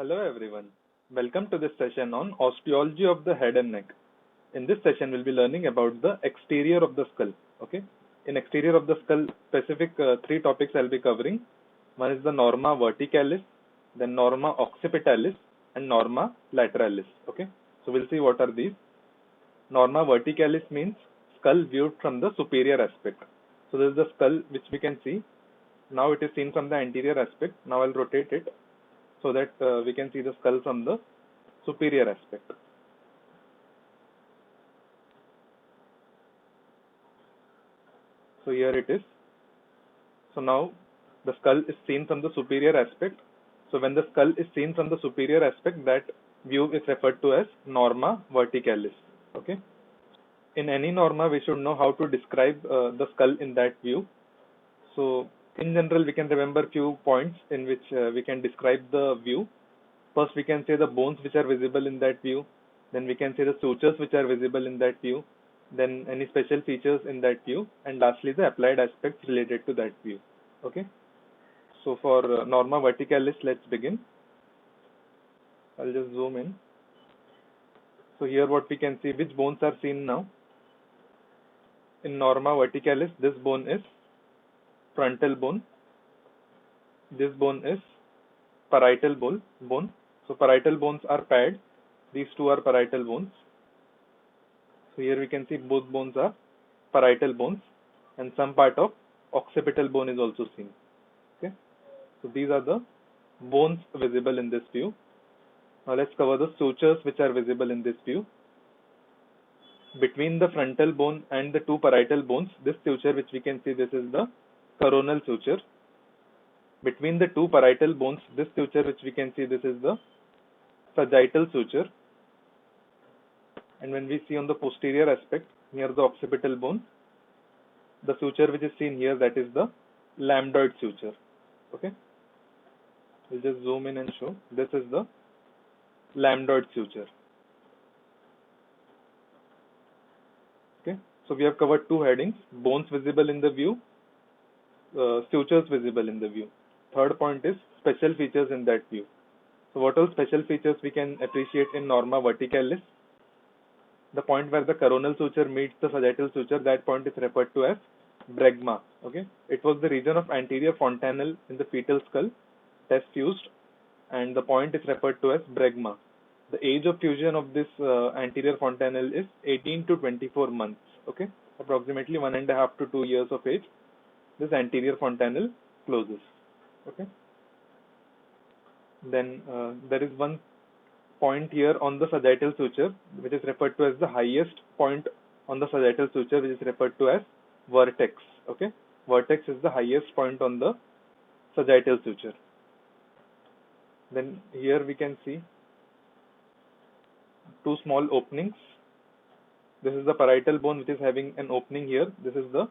Hello everyone. Welcome to this session on osteology of the head and neck. In this session, we'll be learning about the exterior of the skull. Okay. In exterior of the skull, specific three topics I'll be covering. One is the Norma Verticalis, then Norma Occipitalis, and Norma Lateralis. Okay. So we'll see what are these. Norma Verticalis means skull viewed from the superior aspect. So this is the skull which we can see. Now it is seen from the anterior aspect. Now I'll rotate it so that we can see the skull from the superior aspect. So here it is. So now the skull is seen from the superior aspect. So when the skull is seen from the superior aspect, that view is referred to as Norma Verticalis. Okay. In any Norma, we should know how to describe the skull in that view. So in general, we can remember few points in which we can describe the view. First, we can say the bones which are visible in that view. Then we can say the sutures which are visible in that view. Then any special features in that view. And lastly, the applied aspects related to that view. Okay. So for Norma Verticalis, let's begin. I'll just zoom in. So here what we can see, which bones are seen now. In Norma Verticalis, this bone is frontal bone. This bone is parietal bone. So parietal bones are paired. These two are parietal bones. So here we can see both bones are parietal bones, and some part of occipital bone is also seen. Okay. So these are the bones visible in this view. Now let's cover the sutures which are visible in this view. Between the frontal bone and the two parietal bones, this suture which we can see, this is the coronal suture. Between the two parietal bones, this suture which we can see, this is the sagittal suture. And when we see on the posterior aspect, near the occipital bone, the suture which is seen here, that is the lambdoid suture. Okay. We'll just zoom in and show. This is the lambdoid suture. Okay. So we have covered two headings: bones visible in the view, sutures visible in the view. Third point is special features in that view. So what all special features we can appreciate in Norma Verticalis? The point where the coronal suture meets the sagittal suture, that point is referred to as bregma. Okay, it was the region of anterior fontanelle in the fetal skull, test fused, and the point is referred to as bregma. The age of fusion of this anterior fontanelle is 18 to 24 months. Okay, approximately 1.5 to 2 years of age, this anterior fontanelle closes. Okay. Then there is one point here on the sagittal suture, which is referred to as the highest point on the sagittal suture, which is referred to as vertex. Okay, vertex is the highest point on the sagittal suture. Then here we can see two small openings. This is the parietal bone which is having an opening here. This is the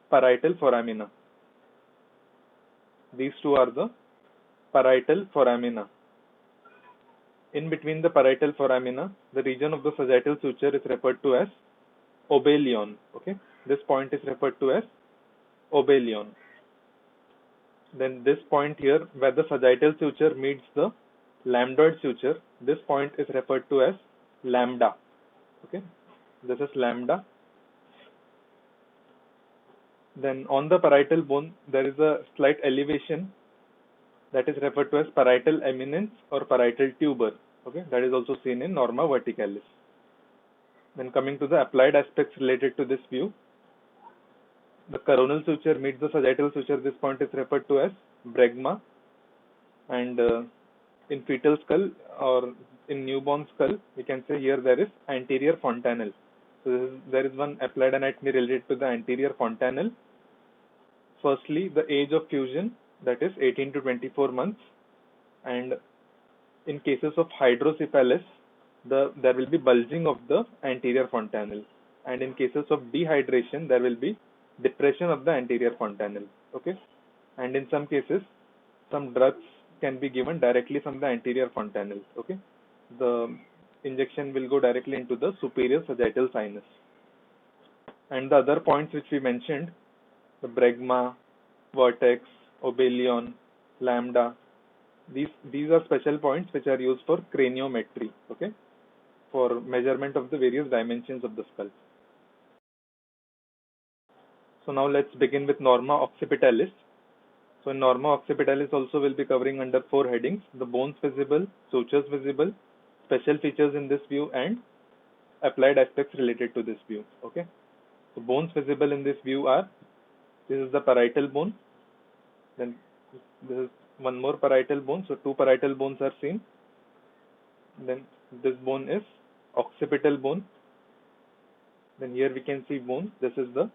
parietal foramina. These two are the parietal foramina. In between the parietal foramina, the region of the sagittal suture is referred to as obelion. Okay, this point is referred to as obelion. Then this point here, where the sagittal suture meets the lambdoid suture, this point is referred to as lambda. Okay, this is lambda. Then on the parietal bone, there is a slight elevation that is referred to as parietal eminence or parietal tuber. Okay, that is also seen in Norma Verticalis. Then coming to the applied aspects related to this view, the coronal suture meets the sagittal suture. This point is referred to as bregma, and in fetal skull or in newborn skull, we can say here there is anterior fontanelle. So there is one applied anatomy related to the anterior fontanelle. Firstly, the age of fusion, that is 18 to 24 months, and in cases of hydrocephalus, there will be bulging of the anterior fontanelle, and in cases of dehydration, there will be depression of the anterior fontanelle. Okay, and in some cases, some drugs can be given directly from the anterior fontanelle. Okay, the injection will go directly into the superior sagittal sinus. And the other points which we mentioned, the bregma, vertex, obelion, lambda, These are special points which are used for craniometry, okay, for measurement of the various dimensions of the skull. So now let's begin with Norma Occipitalis. So in Norma Occipitalis also will be covering under 4 headings: the bones visible, sutures visible, special features in this view, and applied aspects related to this view. Okay. So bones visible in this view are: this is the parietal bone, then this is one more parietal bone. So 2 parietal bones are seen. Then this bone is occipital bone. Then here we can see bones. This is the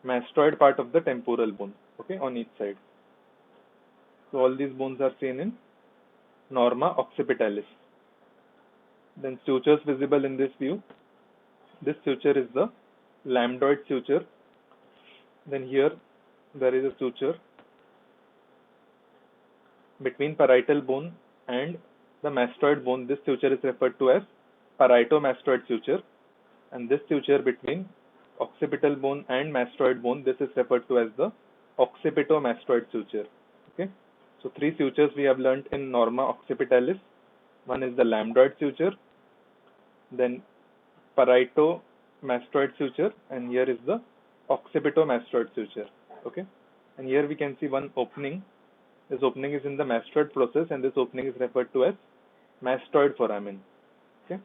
mastoid part of the temporal bone, okay, on each side. So all these bones are seen in Norma Occipitalis. Then sutures visible in this view. This suture is the lambdoid suture. Then here there is a suture between parietal bone and the mastoid bone. This suture is referred to as parieto-mastoid suture. And this suture between occipital bone and mastoid bone, this is referred to as the occipito-mastoid suture. Okay. So 3 sutures we have learnt in Norma Occipitalis. One is the lambdoid suture, then parieto-mastoid suture, and here is the occipito-mastoid suture. Okay. And here we can see one opening. This opening is in the mastoid process, and this opening is referred to as mastoid foramen. Okay.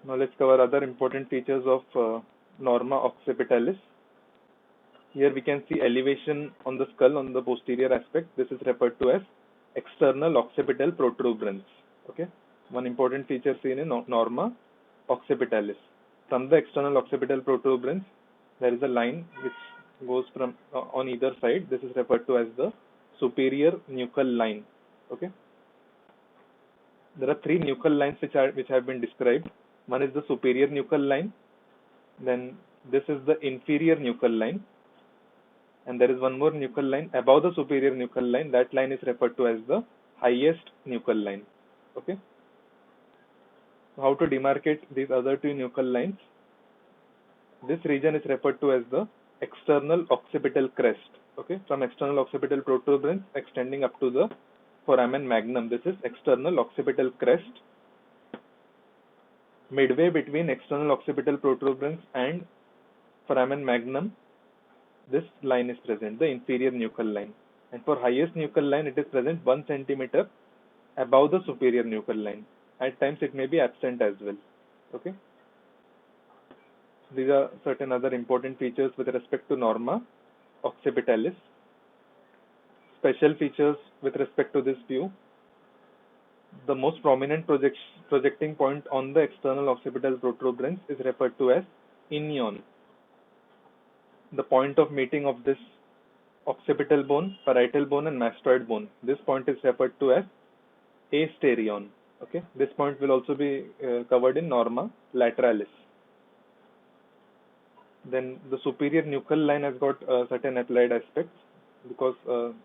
Now let's cover other important features of Norma Occipitalis. Here we can see elevation on the skull on the posterior aspect. This is referred to as external occipital protuberance. Okay. One important feature seen in Norma Occipitalis. From the external occipital protuberance, there is a line which goes from on either side. This is referred to as the superior nuchal line. Okay. There are 3 nuchal lines which have been described. One is the superior nuchal line, then this is the inferior nuchal line, and there is one more nuchal line above the superior nuchal line. That line is referred to as the highest nuchal line. Okay. How to demarcate these other 2 nuchal lines? This region is referred to as the external occipital crest. Okay. From external occipital protuberance extending up to the foramen magnum. This is external occipital crest. Midway between external occipital protuberance and foramen magnum, this line is present, the inferior nuchal line. And for highest nuchal line, it is present 1 centimeter above the superior nuchal line. At times, it may be absent as well. Okay. These are certain other important features with respect to Norma Occipitalis. Special features with respect to this view. The most prominent projecting point on the external occipital protuberance is referred to as inion. The point of meeting of this occipital bone, parietal bone, and mastoid bone. This point is referred to as asterion. Okay. This point will also be covered in Norma Lateralis. Then the superior nuchal line has got certain applied aspects because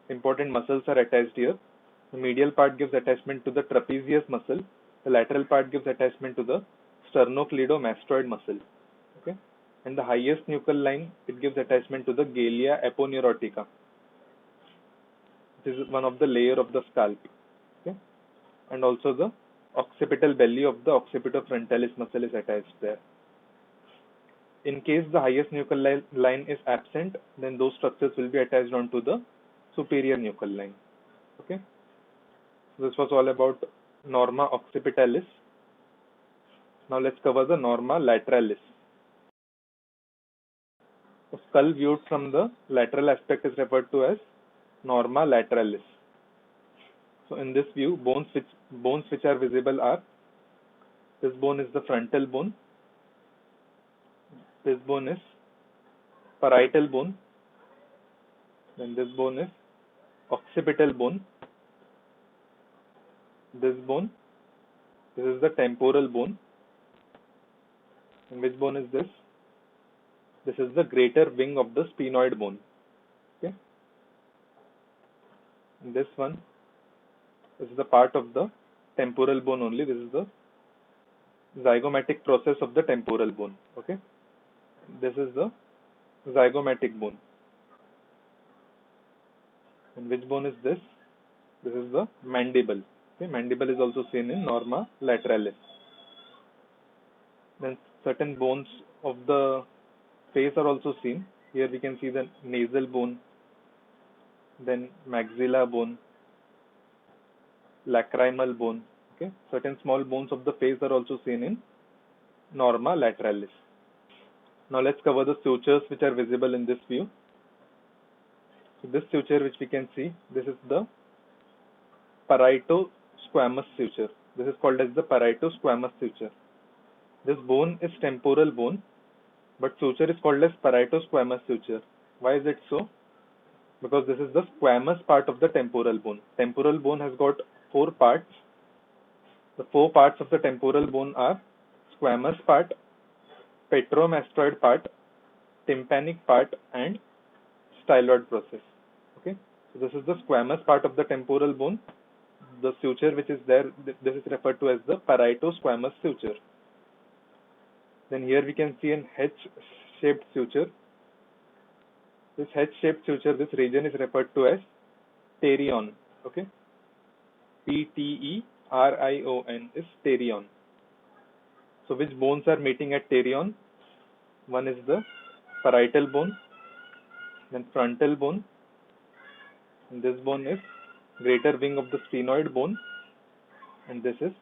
important muscles are attached here. The medial part gives attachment to the trapezius muscle. The lateral part gives attachment to the sternocleidomastoid muscle. Okay. And the highest nuchal line, it gives attachment to the galea aponeurotica. This is one of the layer of the scalp. Okay. And also the occipital belly of the occipitofrontalis muscle is attached there. In case the highest nuchal line is absent, then those structures will be attached onto the superior nuchal line. Okay. This was all about Norma Occipitalis. Now let's cover the Norma Lateralis. The skull viewed from the lateral aspect is referred to as Norma Lateralis. So in this view, bones which are visible are: this bone is the frontal bone, this bone is parietal bone, then this bone is occipital bone, this is the temporal bone, and which bone is this? This is the greater wing of the sphenoid bone. Okay. And this one is the part of the temporal bone only. This is the zygomatic process of the temporal bone. Okay. This is the zygomatic bone. And which bone is this? This is the mandible. Okay, mandible is also seen in Norma Lateralis. Then certain bones of the face are also seen. Here we can see the nasal bone, then maxilla bone, lacrimal bone. Okay, certain small bones of the face are also seen in Norma Lateralis. Now let's cover the sutures which are visible in this view. So this suture which we can see, this is the parieto-squamous suture. This is called as the parieto-squamous suture. This bone is temporal bone, but suture is called as parieto-squamous suture. Why is it so? Because this is the squamous part of the temporal bone. Temporal bone has got 4 parts. The 4 parts of the temporal bone are squamous part, petromastoid part, tympanic part, and styloid process. Okay, so this is the squamous part of the temporal bone. The suture which is there, this is referred to as the parieto-squamous suture. Then here we can see an H-shaped suture. This H-shaped suture, this region is referred to as pterion. Okay, P-T-E-R-I-O-N is pterion. So which bones are meeting at pterion? One is the parietal bone, then frontal bone, and this bone is greater wing of the sphenoid bone, and this is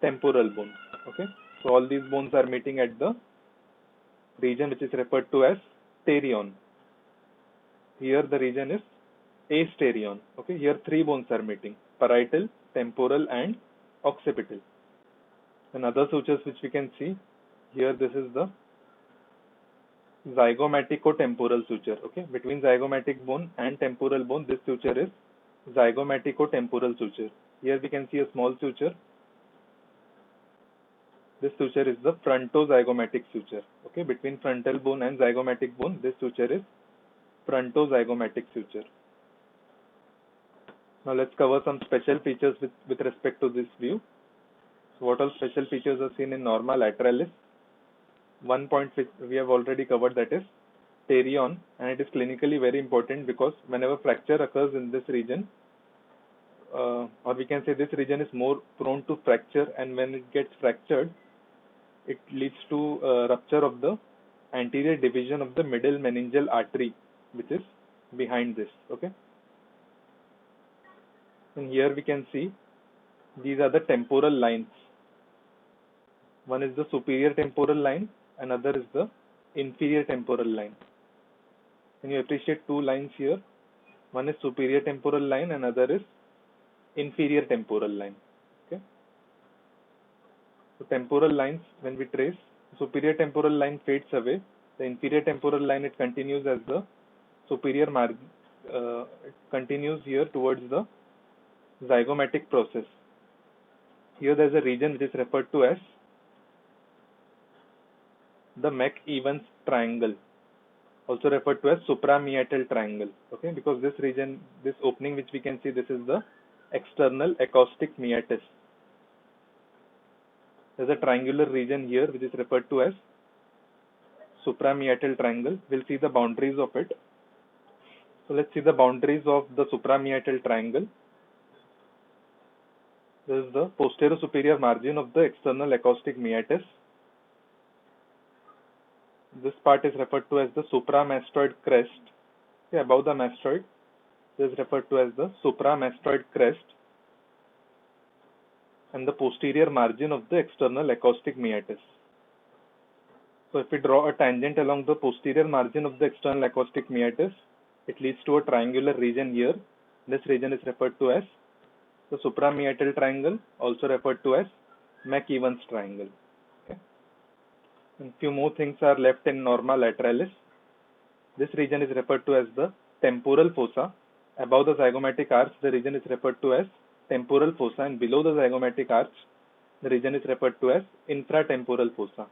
temporal bone. Okay, so all these bones are meeting at the region which is referred to as pterion. Here the region is asterion. Okay, here 3 bones are meeting: parietal, temporal, and occipital. And other sutures which we can see here, this is the zygomatico-temporal suture. Okay, between zygomatic bone and temporal bone, this suture is zygomatico-temporal suture. Here we can see a small suture. This suture is the frontozygomatic suture. Okay, between frontal bone and zygomatic bone, this suture is frontozygomatic suture. Now let's cover some special features with respect to this view. So what all special features are seen in Norma Lateralis? One point which we have already covered, that is pterion, and it is clinically very important because whenever fracture occurs in this region, or we can say this region is more prone to fracture, and when it gets fractured, it leads to rupture of the anterior division of the middle meningeal artery, which is behind this. Okay, and here we can see these are the temporal lines. One is the superior temporal line, another is the inferior temporal line. Can you appreciate 2 lines here? One is superior temporal line, another is inferior temporal line. Okay, so temporal lines, when we trace, superior temporal line fades away. The inferior temporal line, it continues as the superior margin. It continues here towards the zygomatic process. Here there is a region which is referred to as the Mc-Evans triangle, also referred to as suprameatal triangle. Okay, because this region, this opening which we can see, this is the external acoustic meatus. There is a triangular region here which is referred to as suprameatal triangle. We'll see the boundaries of it. So let's see the boundaries of the suprameatal triangle. This is the posterior superior margin of the external acoustic meatus. This part is referred to as the supramastoid crest. Okay, above the mastoid, this is referred to as the supramastoid crest, and the posterior margin of the external acoustic meatus. So if we draw a tangent along the posterior margin of the external acoustic meatus, it leads to a triangular region here. This region is referred to as the suprameatal triangle, also referred to as Mc-Evans triangle. Okay. And few more things are left in Norma Lateralis. This region is referred to as the temporal fossa. Above the zygomatic arch, the region is referred to as temporal fossa, and below the zygomatic arch, the region is referred to as infratemporal fossa.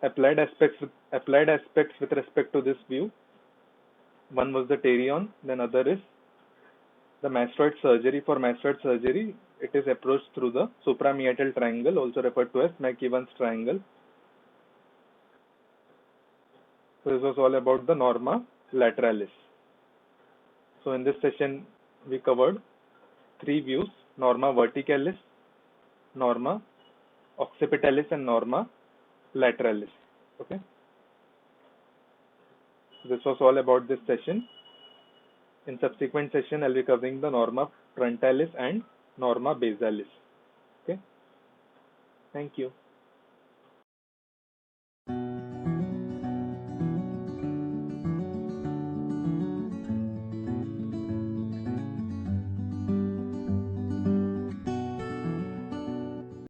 Applied aspects with respect to this view. One was the pterion, then other is the mastoid surgery. For mastoid surgery, it is approached through the suprameatal triangle, also referred to as Mc-Evans triangle. So this was all about the Norma Lateralis. So in this session, we covered three views: Norma Verticalis, Norma Occipitalis, and Norma Lateralis. Okay, this was all about this session. In subsequent session, I'll be covering the Norma Frontalis and Norma Basalis. Okay, thank you.